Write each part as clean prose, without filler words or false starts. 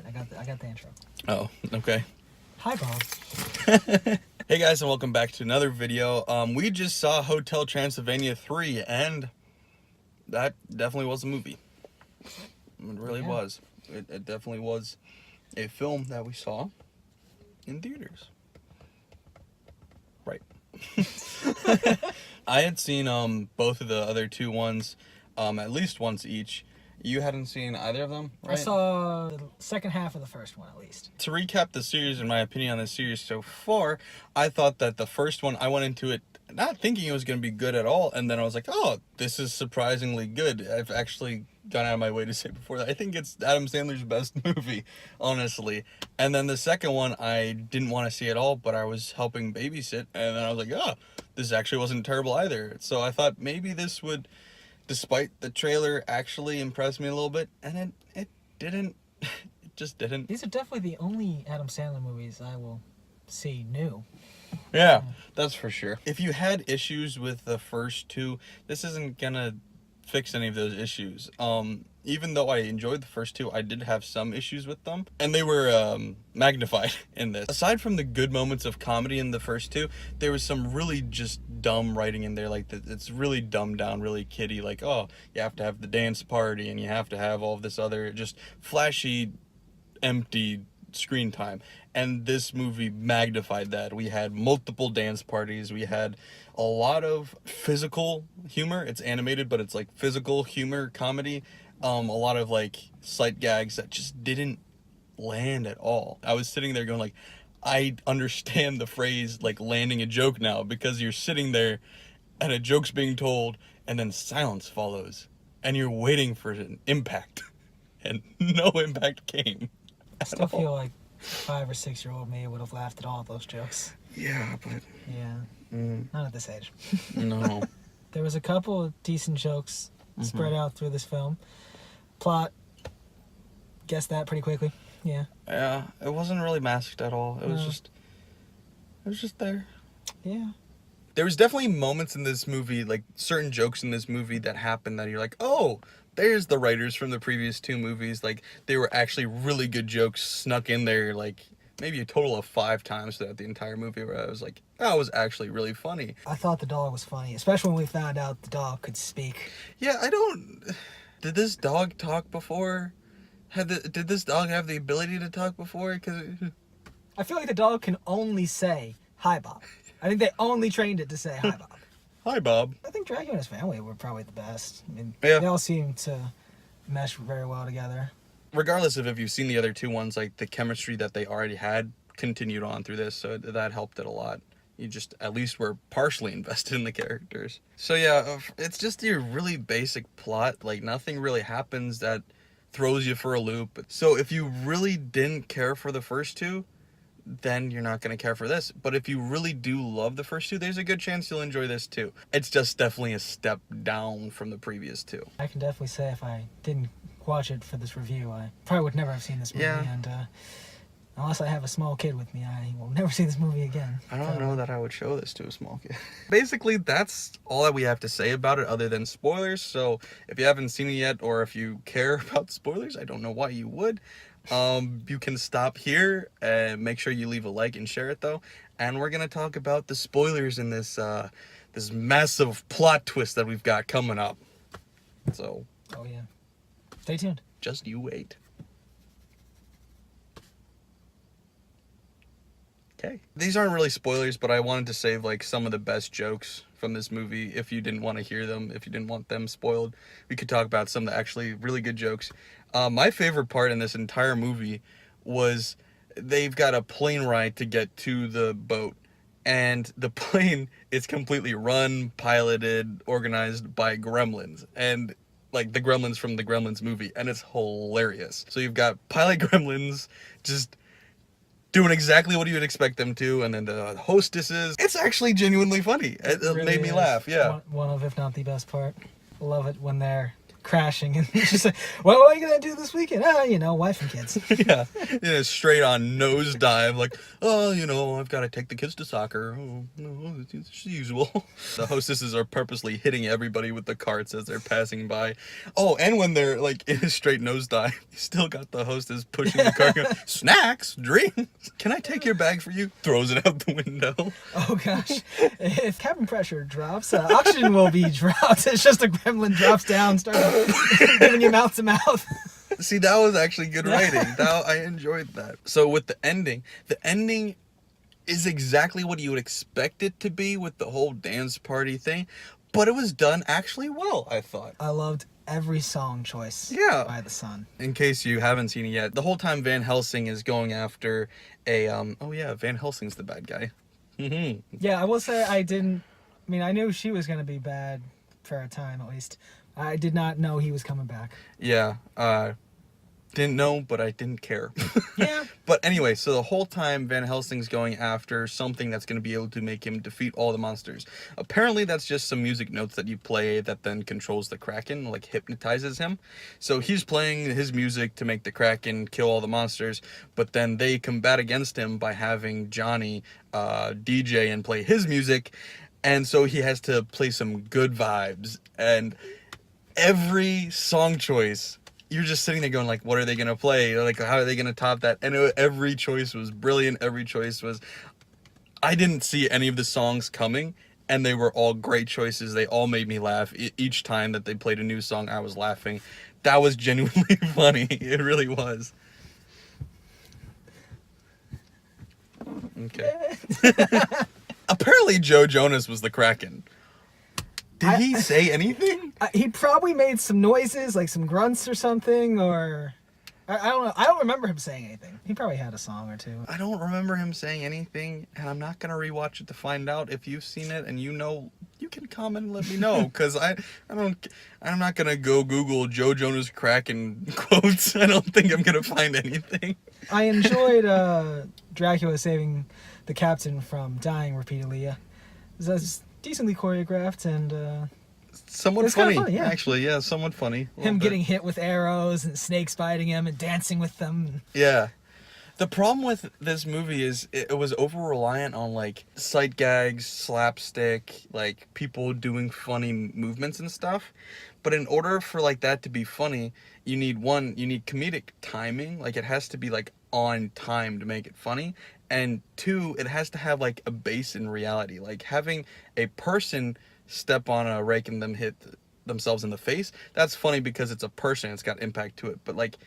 I got the intro. Oh, okay. Hi, Bob. Hey guys, and welcome back to another video. We just saw Hotel Transylvania 3, and that definitely was a movie. It really was. It definitely was a film that we saw in theaters. Right. I had seen both of the other two ones at least once each. You hadn't seen either of them, right? I saw the second half of the first one, at least. To recap the series, in my opinion on the series so far, I thought that the first one, I went into it not thinking it was going to be good at all, and then I was like, oh, this is surprisingly good. I've actually gone out of my way to say before that I think it's Adam Sandler's best movie, honestly. And then the second one, I didn't want to see at all, but I was helping babysit, and then I was like, oh, this actually wasn't terrible either. So I thought maybe this would, despite the trailer, actually impress me a little bit, and it didn't. It just didn't. These are definitely the only Adam Sandler movies I will see new. Yeah, that's for sure. If you had issues with the first two, this isn't gonna fix any of those issues. Even though I enjoyed the first two, I did have some issues with them, and they were magnified in this. Aside from the good moments of comedy in the first two, there was some really just dumb writing in there. Like, it's really dumbed down, really kiddie. Like, oh, you have to have the dance party, and you have to have all of this other just flashy, empty screen time. And this movie magnified that. We had multiple dance parties. We had a lot of physical humor. It's animated, but it's like physical humor comedy. A lot of like sight gags that just didn't land at all. I was sitting there going like, I understand the phrase like landing a joke now, because you're sitting there and a joke's being told and then silence follows and you're waiting for an impact and no impact came. I still feel like 5 or 6 year old me would have laughed at all of those jokes. Yeah, but Yeah, not at this age. no. There was a couple of decent jokes spread out through this film. Plot, guessed that pretty quickly. Yeah. Yeah, it wasn't really masked at all. It was just there. Yeah. There was definitely moments in this movie, like certain jokes in this movie that happened that you're like, oh, there's the writers from the previous two movies. Like, they were actually really good jokes snuck in there, like maybe a total of 5 times throughout the entire movie, where I was like, that was actually really funny. I thought the dog was funny, especially when we found out the dog could speak. Yeah, did this dog talk before? Did this dog have the ability to talk before? Because I feel like the dog can only say, hi, Bob. I think they only trained it to say, hi, Bob. Hi, Bob. I think Dracula and his family were probably the best. I mean, Yeah. They all seem to mesh very well together. Regardless of if you've seen the other two ones, like the chemistry that they already had continued on through this, so that helped it a lot. You just at least were partially invested in the characters. So yeah, it's just your really basic plot. Like, nothing really happens that throws you for a loop. So if you really didn't care for the first two, then you're not going to care for this. But if you really do love the first two, there's a good chance you'll enjoy this too. It's just definitely a step down from the previous two. I can definitely say if I didn't watch it for this review, I probably would never have seen this movie. Yeah. And unless I have a small kid with me, I will never see this movie again. I don't know that I would show this to a small kid. Basically, that's all that we have to say about it other than spoilers. So if you haven't seen it yet, or if you care about spoilers, I don't know why you would. You can stop here and make sure you leave a like and share it though. And we're going to talk about the spoilers in this this massive plot twist that we've got coming up. So, Oh yeah. Stay tuned. just you wait. Okay. These aren't really spoilers, but I wanted to save like some of the best jokes from this movie. If you didn't want to hear them, if you didn't want them spoiled, we could talk about some of the actually really good jokes. My favorite part in this entire movie was they've got a plane ride to get to the boat, and the plane is completely run, piloted, organized by gremlins, and like the gremlins from the Gremlins movie, and it's hilarious. So you've got pilot gremlins just doing exactly what you would expect them to, and then the hostesses. It's actually genuinely funny. It really made me is laugh, yeah. One of, if not the best part. Love it when they're crashing, and she's like, "What are you gonna do this weekend?" Wife and kids. Yeah, straight on nosedive, like, oh, I've got to take the kids to soccer. Oh, no, it's usual. The hostesses are purposely hitting everybody with the carts as they're passing by. Oh, and when they're like in a straight nosedive, you still got the hostess pushing the cart, going, snacks, drinks. Can I take your bag for you? Throws it out the window. Oh gosh, if cabin pressure drops, oxygen will be dropped. It's just a gremlin drops down, starts giving you mouth to mouth. See, that was actually good writing. I enjoyed that. So with the ending is exactly what you would expect it to be with the whole dance party thing, but it was done actually well, I thought. I loved every song choice by the son. In case you haven't seen it yet, the whole time Van Helsing is going after Van Helsing's the bad guy. Yeah, I will say I knew she was going to be bad for a time at least. I did not know he was coming back. Yeah, didn't know, but I didn't care. Yeah. But anyway, so the whole time Van Helsing's going after something that's going to be able to make him defeat all the monsters. Apparently that's just some music notes that you play that then controls the Kraken, like hypnotizes him. So he's playing his music to make the Kraken kill all the monsters, but then they combat against him by having Johnny DJ and play his music, and so he has to play some good vibes. And every song choice, you're just sitting there going like, what are they going to play? Like, how are they going to top that? And every choice was brilliant. Every choice was, I didn't see any of the songs coming, and they were all great choices. They all made me laugh. Each time that they played a new song, I was laughing. That was genuinely funny. It really was. Okay. Apparently Joe Jonas was the Kraken. Did he say anything? He probably made some noises, like some grunts or something, or... I don't know. I don't remember him saying anything. He probably had a song or two. I don't remember him saying anything, and I'm not going to rewatch it to find out. If you've seen it and you can comment and let me know, because I'm not going to go Google Joe Jonas Kraken quotes. I don't think I'm going to find anything. I enjoyed Dracula saving the captain from dying repeatedly. It was decently choreographed and somewhat funny, yeah. Actually. Yeah, somewhat funny. Him getting hit with arrows and snakes biting him and dancing with them. Yeah. The problem with this movie is it was over reliant on like sight gags, slapstick, like people doing funny movements and stuff. But in order for like that to be funny, you need comedic timing. Like it has to be like on time to make it funny. And two, it has to have like a base in reality. Like having a person step on a rake and them hit themselves in the face, that's funny because it's a person, it's got impact to it. But like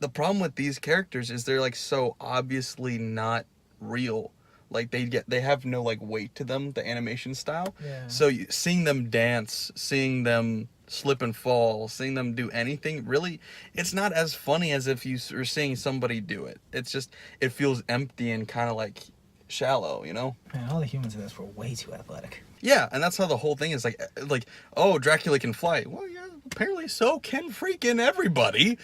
the problem with these characters is they're like so obviously not real. Like they have no like weight to them, the animation style. Yeah. So seeing them dance, seeing them slip and fall, seeing them do anything, really, it's not as funny as if you were seeing somebody do it. It's just, it feels empty and kind of like shallow, Man, all the humans in this were way too athletic. Yeah, and that's how the whole thing is like, oh, Dracula can fly. Well, yeah, apparently so can freaking everybody.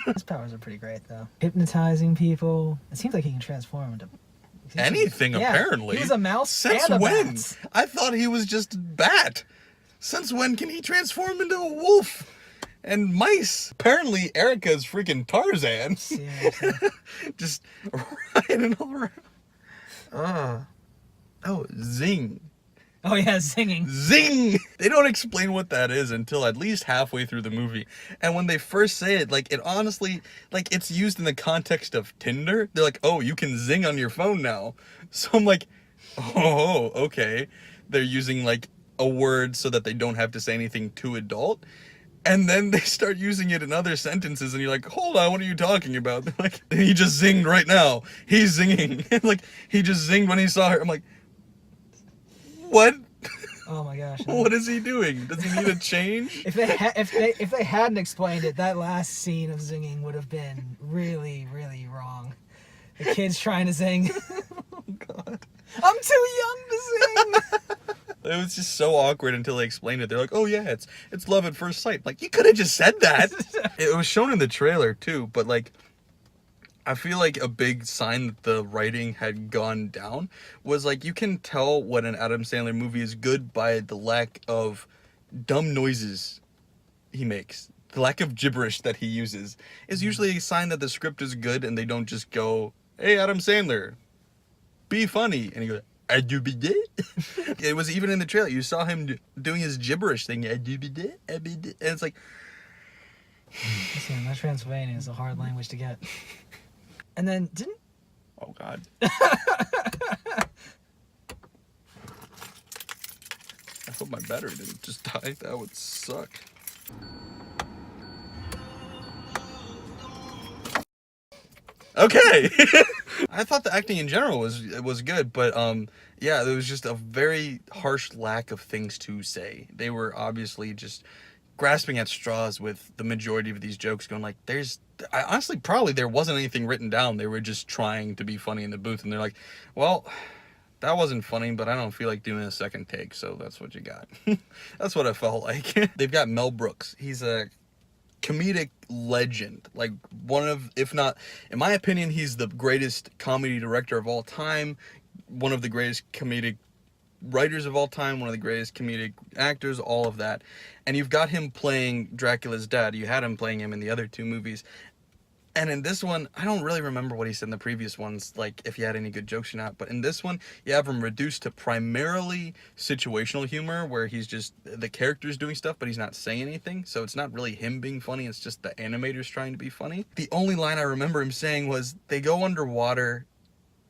His powers are pretty great, though. Hypnotizing people. It seems like he can transform into anything, apparently. He was a mouse. Since and a when? bat. I thought he was just a bat. Since when can he transform into a wolf? And mice. Apparently Erica's freaking Tarzan. Yeah. Just riding all around. Oh, zing. Oh yeah, singing. Zing! They don't explain what that is until at least halfway through the movie. And when they first say it, like, it honestly, like, it's used in the context of Tinder. They're like, oh, you can zing on your phone now. So I'm like, oh, okay. They're using, like, a word so that they don't have to say anything too adult. And then they start using it in other sentences, and you're like, hold on, what are you talking about? They're like, he just zinged right now. He's zinging. Like, he just zinged when he saw her. I'm like, what? Oh my gosh. What is he doing? Does he need a change? If they hadn't explained it, that last scene of zinging would have been really, really wrong. The kid's trying to zing. Oh God. I'm too young to sing. It was just so awkward until they explained it. They're like, oh yeah, it's love at first sight. Like, you could have just said that. It was shown in the trailer too, but like, I feel like a big sign that the writing had gone down was like, you can tell when an Adam Sandler movie is good by the lack of dumb noises he makes, the lack of gibberish that he uses, is usually a sign that the script is good and they don't just go, hey, Adam Sandler, be funny. And he goes, I do be dead. It was even in the trailer. You saw him doing his gibberish thing. I do be dead. And it's like, listen, that Transylvania is a hard language to get. And then didn't. oh God. I hope my battery didn't just die. That would suck. Okay. I thought the acting in general was good, but yeah, there was just a very harsh lack of things to say. They were obviously just grasping at straws with the majority of these jokes, going like, honestly, probably there wasn't anything written down. They were just trying to be funny in the booth, and they're like, well, that wasn't funny, but I don't feel like doing a second take, so that's what you got. That's what it felt like. They've got Mel Brooks. He's a comedic legend, like one of, if not, in my opinion, he's the greatest comedy director of all time, one of the greatest comedic writers of all time, one of the greatest comedic actors, all of that. And you've got him playing Dracula's dad. You had him playing him in the other two movies. And in this one, I don't really remember what he said in the previous ones, like if he had any good jokes or not. But in this one, you have him reduced to primarily situational humor, where he's just, the character's doing stuff, but he's not saying anything. So it's not really him being funny, it's just the animators trying to be funny. The only line I remember him saying was, they go underwater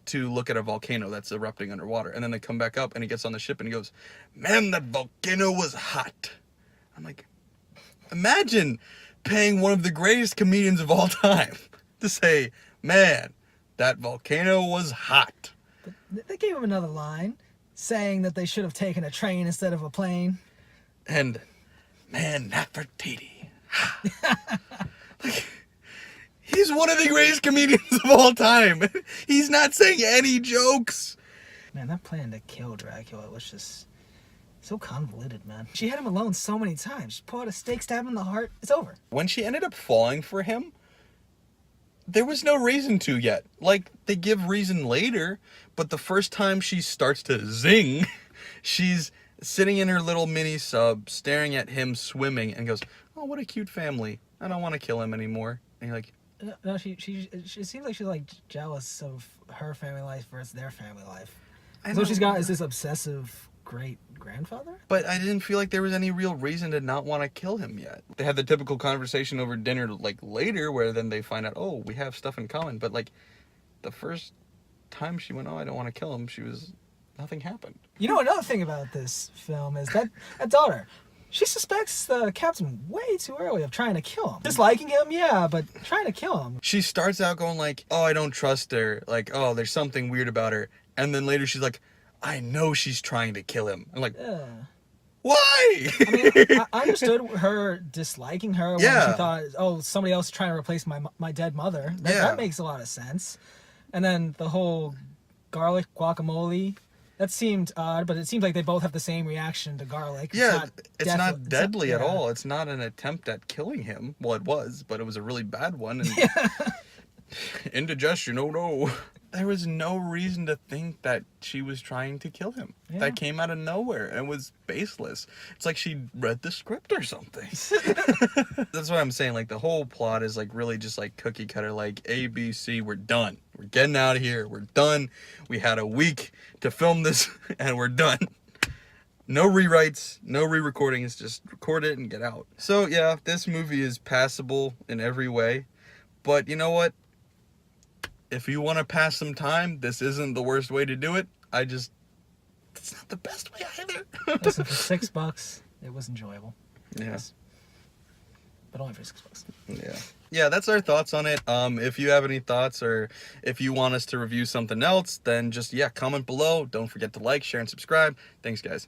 to look at a volcano that's erupting underwater. And then they come back up and he gets on the ship and he goes, man, that volcano was hot. I'm like, imagine paying one of the greatest comedians of all time to say, man, that volcano was hot. But they gave him another line saying that they should have taken a train instead of a plane. And, man, Nefertiti. Like, he's one of the greatest comedians of all time. He's not saying any jokes. Man, that plan to kill Dracula was just so convoluted, man. She had him alone so many times. She pulled out a stake, stabbed him in the heart. It's over. When she ended up falling for him, there was no reason to yet. Like, they give reason later, but the first time she starts to zing, she's sitting in her little mini sub, staring at him swimming, and goes, oh, what a cute family. I don't want to kill him anymore. And you're like, no, she seems like she's like jealous of her family life versus their family life. So what she's got is this obsessive great grandfather. But I didn't feel like there was any real reason to not want to kill him yet. They had the typical conversation over dinner like later, where then they find out, oh, we have stuff in common. But like the first time she went, oh, I don't want to kill him, nothing happened. You know, another thing about this film is that daughter, she suspects the captain way too early of trying to kill him. Disliking him, yeah, but trying to kill him. She starts out going like, oh, I don't trust her. Like, oh, there's something weird about her. And then later she's like, I know she's trying to kill him. I'm like, why? I mean, I understood her disliking her when she thought, oh, somebody else is trying to replace my dead mother. That makes a lot of sense. And then the whole garlic guacamole, that seemed odd, but it seems like they both have the same reaction to garlic. Yeah, it's not deadly at all. It's not an attempt at killing him. Well, it was, but it was a really bad one. And indigestion, oh no. There was no reason to think that she was trying to kill him. Yeah. That came out of nowhere and was baseless. It's like she read the script or something. That's what I'm saying. Like, the whole plot is like really just like cookie cutter, like A, B, C, we're done. We're getting out of here. We're done. We had a week to film this and we're done. No rewrites, no re-recordings, just record it and get out. So yeah, this movie is passable in every way. But you know what? If you want to pass some time, this isn't the worst way to do it. It's not the best way either. Listen, for $6, it was enjoyable. Yeah. Yes. But only for $6. Yeah. Yeah, that's our thoughts on it. If you have any thoughts, or if you want us to review something else, then just, comment below. Don't forget to like, share, and subscribe. Thanks, guys.